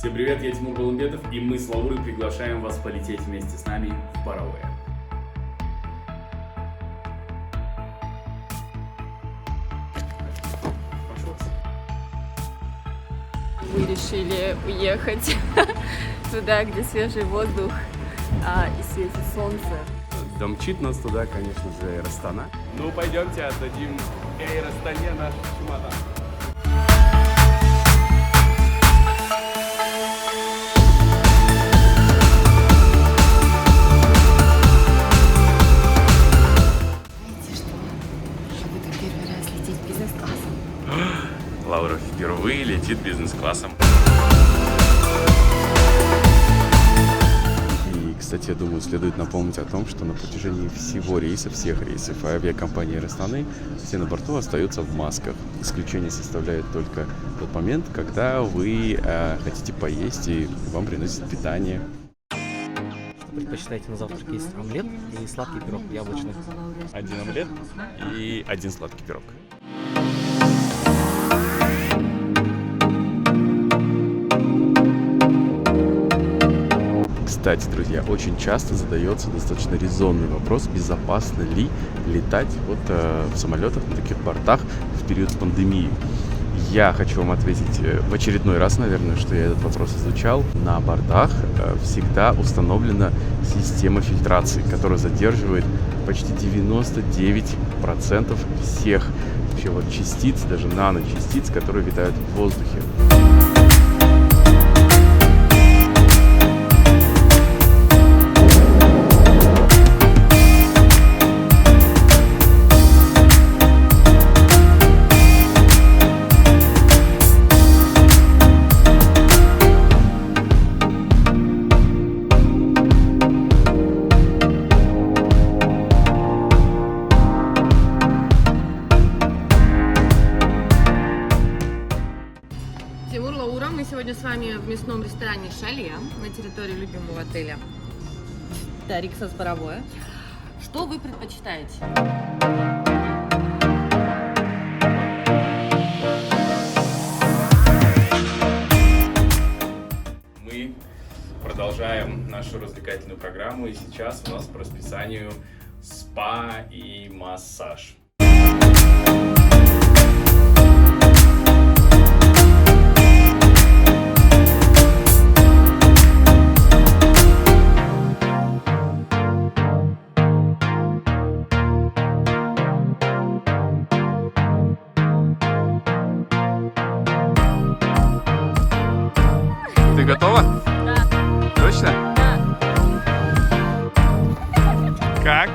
Всем привет, я Тимур Голумбетов, и мы с Лаурой приглашаем вас полететь вместе с нами в Паровое. Мы решили уехать туда, где свежий воздух и светит солнце. Домчит нас туда, конечно же, Эйр Астана. Ну, пойдемте отдадим Эйр Астане наш чемодан. Лаура впервые летит бизнес-классом. И, кстати, я думаю, следует напомнить о том, что на протяжении всего рейса, всех рейсов авиакомпании Эйр Астаны, все на борту остаются в масках. Исключение составляет только тот момент, когда вы хотите поесть и вам приносят питание. Предпочитаете на завтрак есть омлет и сладкий пирог яблочный? Один омлет и один сладкий пирог. Кстати, друзья, очень часто задается достаточно резонный вопрос, безопасно ли летать в самолетах на таких бортах в период пандемии. Я хочу вам ответить в очередной раз, наверное, что я этот вопрос изучал. На бортах всегда установлена система фильтрации, которая задерживает почти 99% всех вообще частиц, даже наночастиц, которые витают в воздухе. Тимур, Лаура, мы сегодня с вами в мясном ресторане «Шале» на территории любимого отеля Риксос Паровое. Что вы предпочитаете? Мы продолжаем нашу развлекательную программу, и сейчас у нас по расписанию спа и массаж. Ты готова? Да. Точно? Да. Как?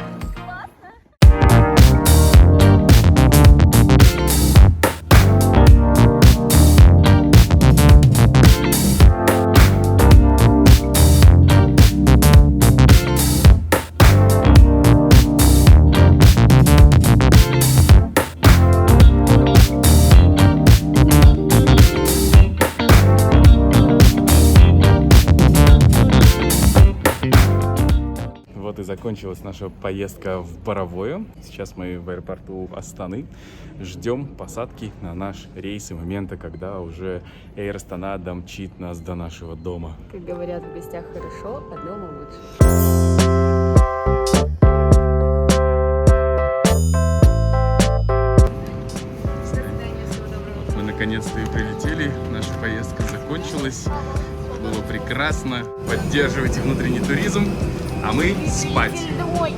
Вот и закончилась наша поездка в Паровое. Сейчас мы в аэропорту Астаны. Ждем посадки на наш рейс и момента, когда уже Эйр Астана домчит нас до нашего дома. Как говорят, в гостях хорошо, а дома лучше. Мы наконец-то и прилетели. Наша поездка закончилась. Было прекрасно. Поддерживайте внутренний туризм, а мы спать. Домой.